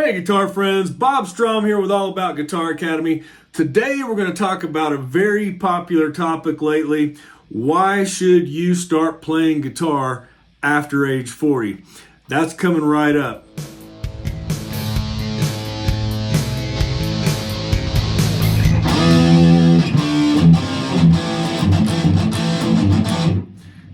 Hey guitar friends, Bob Strom here with All About Guitar Academy. Today we're going to talk about a very popular topic lately. Why should you start playing guitar after age 40? That's coming right up.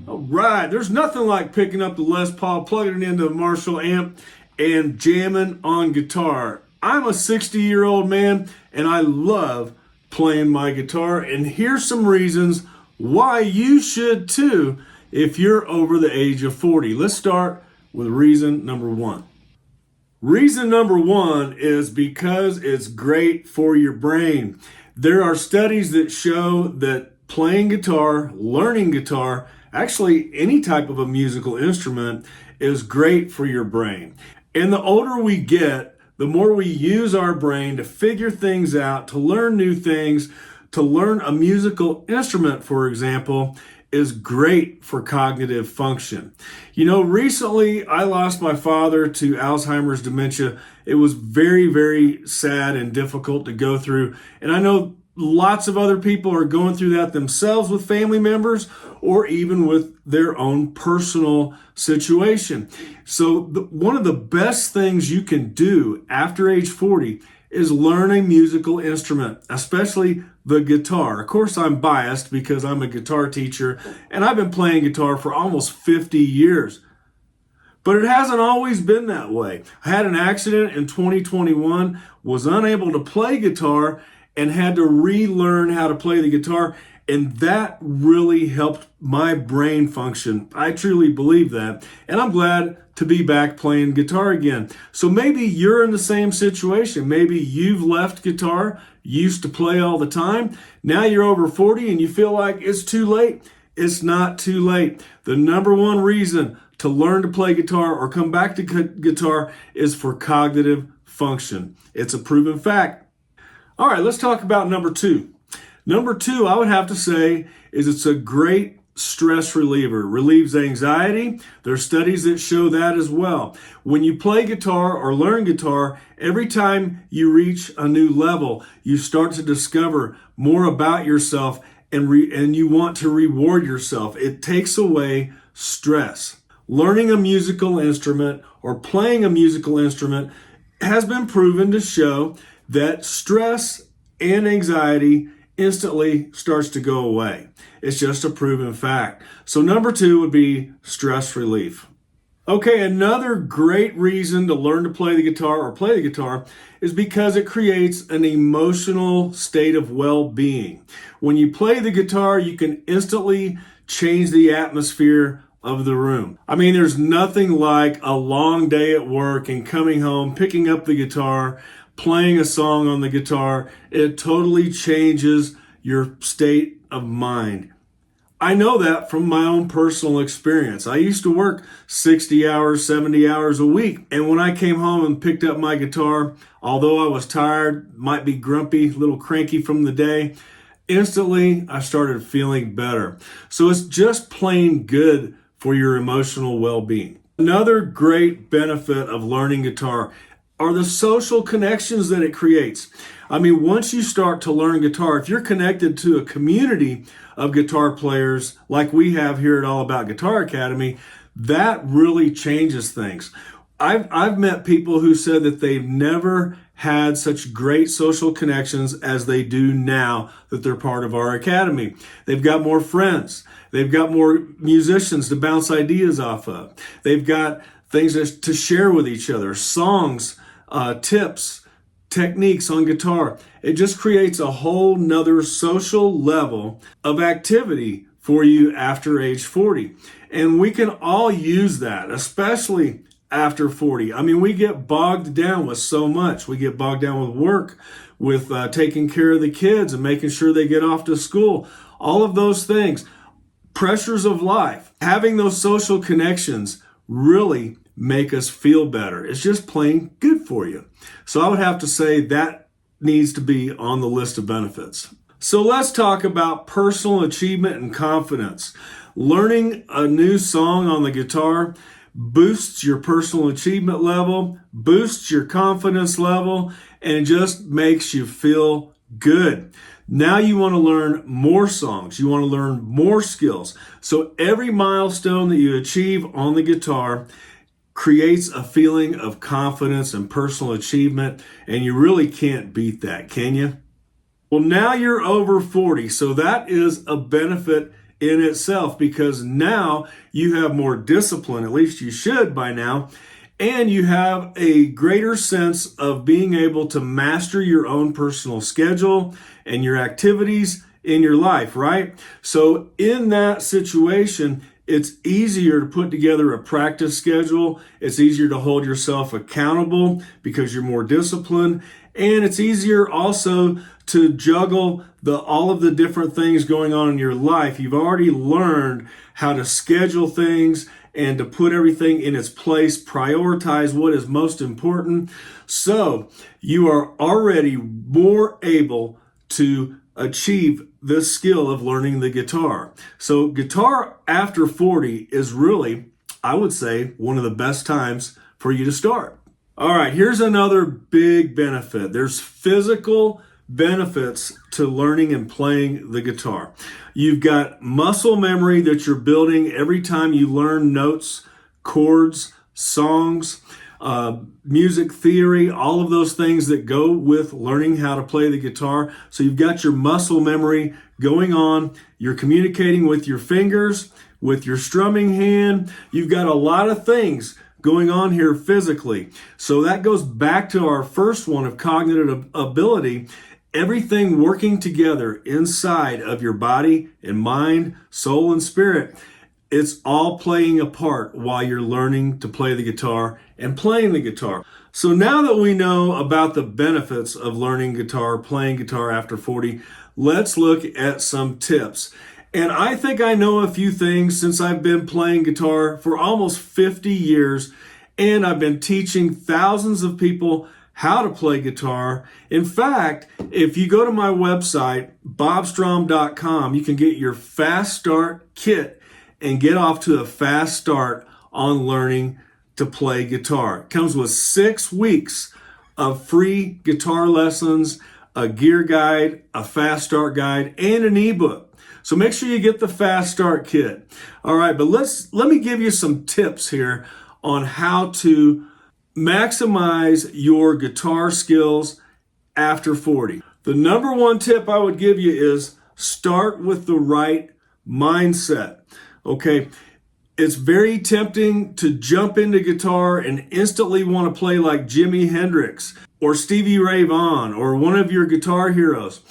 Alright, there's nothing like picking up the Les Paul, plugging it into a Marshall amp, and jamming on guitar. I'm a 60-year-old man and I love playing my guitar, and here's some reasons why you should too if you're over the age of 40. Let's start with reason number one. Reason number one is because it's great for your brain. There are studies that show that playing guitar, learning guitar, actually any type of a musical instrument is great for your brain. And the older we get, the more we use our brain to figure things out, to learn new things, to learn a musical instrument, for example, is great for cognitive function. You know, recently I lost my father to Alzheimer's dementia. It was very, very sad and difficult to go through. And I know lots of other people are going through that themselves with family members or even with their own personal situation. So one of the best things you can do after age 40 is learn a musical instrument, especially the guitar. Of course, I'm biased because I'm a guitar teacher and I've been playing guitar for almost 50 years. But it hasn't always been that way. I had an accident in 2021, was unable to play guitar, and had to relearn how to play the guitar, and that really helped my brain function. I truly believe that, and I'm glad to be back playing guitar again. So maybe you're in the same situation. Maybe you've left guitar, used to play all the time. Now you're over 40 and you feel like it's too late. It's not too late. The number one reason to learn to play guitar or come back to guitar is for cognitive function. It's a proven fact. All right, let's talk about number two. Number two, I would have to say, is it's a great stress reliever. Relieves anxiety. There are studies that show that as well. When you play guitar or learn guitar, every time you reach a new level, you start to discover more about yourself and you want to reward yourself. It takes away stress. Learning a musical instrument or playing a musical instrument has been proven to show that stress and anxiety instantly starts to go away. It's just a proven fact. So number two would be stress relief. Okay, another great reason to learn to play the guitar or play the guitar is because it creates an emotional state of well-being. When you play the guitar, you can instantly change the atmosphere of the room. I mean, there's nothing like a long day at work and coming home, picking up the guitar, playing a song on the guitar. It totally changes your state of mind. I know that from my own personal experience. I used to work 60 hours, 70 hours a week. And when I came home and picked up my guitar, although I was tired, might be grumpy, a little cranky from the day, instantly I started feeling better. So it's just plain good for your emotional well-being. Another great benefit of learning guitar are the social connections that it creates. I mean, once you start to learn guitar, if you're connected to a community of guitar players like we have here at All About Guitar Academy, that really changes things. I've met people who said that they've never had such great social connections as they do now that they're part of our academy. They've got more friends. They've got more musicians to bounce ideas off of. They've got things to share with each other, songs, tips, techniques on guitar. It just creates a whole nother social level of activity for you after age 40. And we can all use that, especially after 40. I mean, we get bogged down with so much. We get bogged down with work, with taking care of the kids and making sure they get off to school. All of those things, pressures of life. Having those social connections really make us feel better. It's just plain good for you. So I would have to say that needs to be on the list of benefits. So let's talk about personal achievement and confidence. Learning a new song on the guitar boosts your personal achievement level, boosts your confidence level, and just makes you feel good. Now you want to learn more songs. You want to learn more skills. So every milestone that you achieve on the guitar creates a feeling of confidence and personal achievement, and you really can't beat that, can you? Well, now you're over 40, so that is a benefit in itself because now you have more discipline, at least you should by now, and you have a greater sense of being able to master your own personal schedule and your activities in your life, right? So in that situation, it's easier to put together a practice schedule. It's easier to hold yourself accountable because you're more disciplined. And it's easier also to juggle all of the different things going on in your life. You've already learned how to schedule things and to put everything in its place, prioritize what is most important. So you are already more able to achieve this skill of learning the guitar. So guitar after 40 is really, I would say, one of the best times for you to start. All right, here's another big benefit. There's physical benefits to learning and playing the guitar. You've got muscle memory that you're building every time you learn notes, chords, songs, music theory, all of those things that go with learning how to play the guitar. So you've got your muscle memory going on. You're communicating with your fingers, with your strumming hand. You've got a lot of things going on here physically. So that goes back to our first one of cognitive ability. Everything working together inside of your body and mind, soul, and spirit. It's all playing a part while you're learning to play the guitar and playing the guitar. So now that we know about the benefits of learning guitar, playing guitar after 40, let's look at some tips. And I think I know a few things since I've been playing guitar for almost 50 years, and I've been teaching thousands of people how to play guitar. In fact, if you go to my website, bobstrom.com, you can get your Fast Start Kit and get off to a fast start on learning to play guitar. It comes with 6 weeks of free guitar lessons, a gear guide, a fast start guide, and an ebook. So make sure you get the Fast Start Kit. All right, but let me give you some tips here on how to maximize your guitar skills after 40. The number one tip I would give you is start with the right mindset. Okay, it's very tempting to jump into guitar and instantly want to play like Jimi Hendrix or Stevie Ray Vaughan or one of your guitar heroes.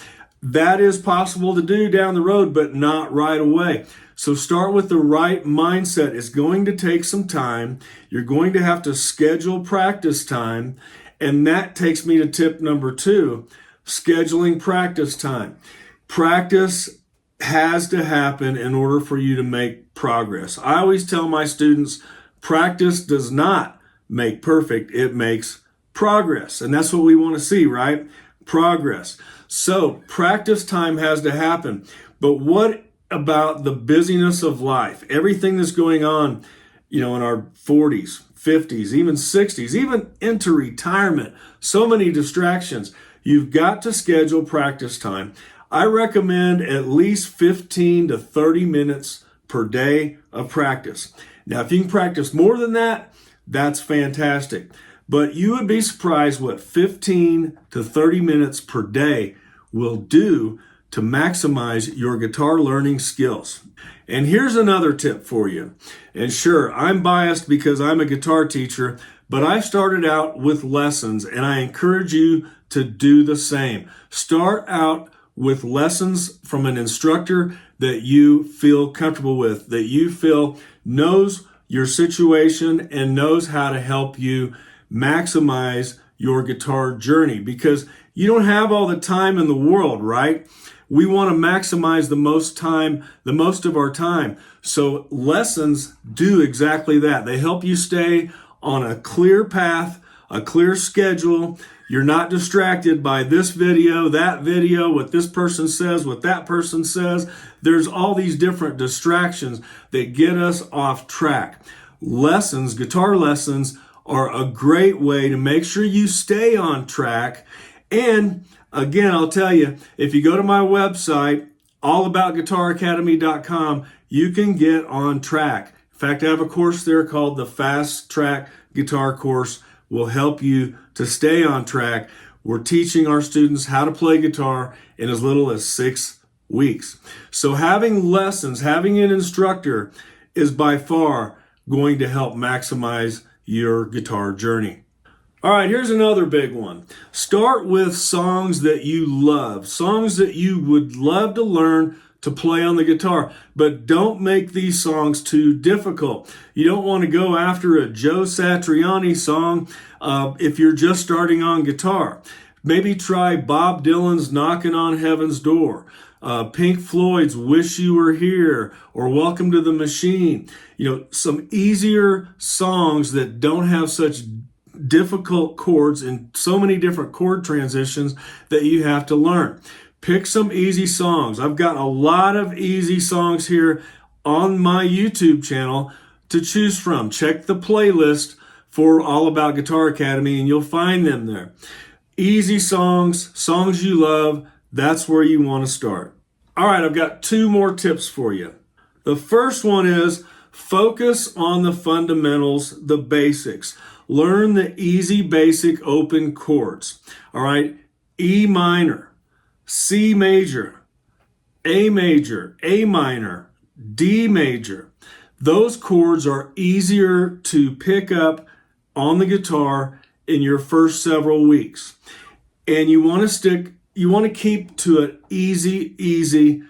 That is possible to do down the road, but not right away. So start with the right mindset. It's going to take some time. You're going to have to schedule practice time. And that takes me to tip number 2, scheduling practice time. Practice has to happen in order for you to make progress. I always tell my students, practice does not make perfect, it makes progress. And that's what we want to see, right? Progress. So practice time has to happen. But what about the busyness of life? Everything that's going on, in our 40s, 50s, even 60s, even into retirement, so many distractions. You've got to schedule practice time. I recommend at least 15 to 30 minutes per day of practice. Now, if you can practice more than that, that's fantastic. But you would be surprised what 15 to 30 minutes per day will do to maximize your guitar learning skills. And here's another tip for you. And sure, I'm biased because I'm a guitar teacher, but I started out with lessons, and I encourage you to do the same. Start out with lessons from an instructor that you feel comfortable with, that you feel knows your situation and knows how to help you maximize your guitar journey, because you don't have all the time in the world, right? We want to maximize the most of our time. So lessons do exactly that. They help you stay on a clear path, a clear schedule. You're not distracted by this video, that video, what this person says, what that person says. There's all these different distractions that get us off track. lessons, guitar lessons, are a great way to make sure you stay on track. And again, I'll tell you, if you go to my website, allaboutguitaracademy.com, you can get on track. In fact, I have a course there called the Fast Track Guitar Course. Will help you to stay on track. We're teaching our students how to play guitar in as little as 6 weeks. So having lessons, having an instructor is by far going to help maximize your guitar journey. All right, here's another big one. Start with songs that you love, songs that you would love to learn to play on the guitar, but don't make these songs too difficult. You don't want to go after a Joe Satriani song if you're just starting on guitar. Maybe try Bob Dylan's Knocking on Heaven's Door, Pink Floyd's Wish You Were Here, or Welcome to the Machine. You know, some easier songs that don't have such difficult chords and so many different chord transitions that you have to learn. Pick some easy songs. I've got a lot of easy songs here on my YouTube channel to choose from. Check the playlist for All About Guitar Academy and you'll find them there. Easy songs, songs you love, that's where you want to start. All right, I've got 2 more tips for you. The first one is focus on the fundamentals, the basics. Learn the easy, basic, open chords. All right, E minor, C major, A minor, D major. Those chords are easier to pick up on the guitar in your first several weeks. And you want to keep to an easy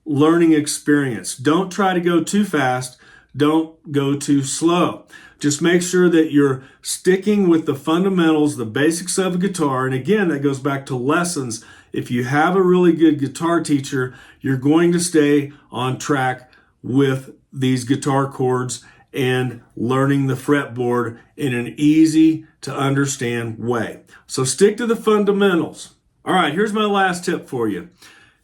learning experience. Don't try to go too fast. Don't go too slow. Just make sure that you're sticking with the fundamentals, the basics of a guitar. And again, that goes back to lessons. If you have a really good guitar teacher, you're going to stay on track with these guitar chords and learning the fretboard in an easy to understand way. So stick to the fundamentals. All right, here's my last tip for you.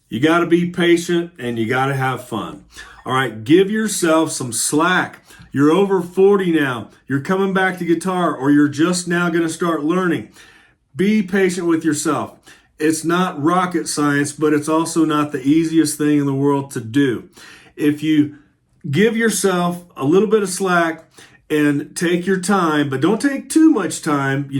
You got to be patient and you got to have fun. All right, give yourself some slack. You're over 40 now. You're coming back to guitar or you're just now going to start learning. Be patient with yourself. It's not rocket science, but it's also not the easiest thing in the world to do. If you give yourself a little bit of slack and take your time, but don't take too much time,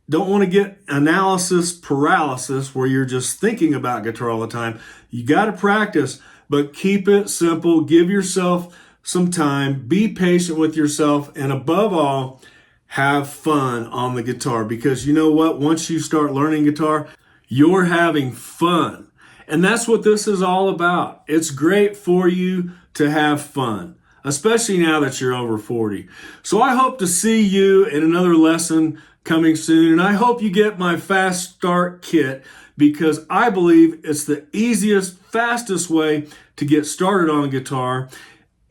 don't want to get analysis paralysis where you're just thinking about guitar all the time. You got to practice, but keep it simple. Give yourself some time. Be patient with yourself. And above all, have fun on the guitar. Because you know what? Once you start learning guitar, you're having fun. And that's what this is all about. It's great for you to have fun, especially now that you're over 40. So I hope to see you in another lesson coming soon. And I hope you get my Fast Start Kit because I believe it's the easiest, fastest way to get started on guitar.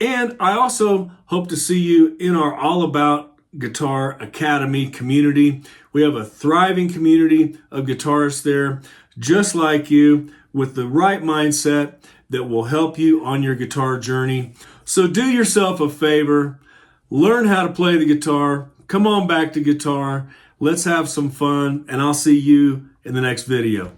And I also hope to see you in our All About Guitar Academy community. We have a thriving community of guitarists there, just like you, with the right mindset that will help you on your guitar journey. So do yourself a favor, learn how to play the guitar, come on back to guitar, let's have some fun, and I'll see you in the next video.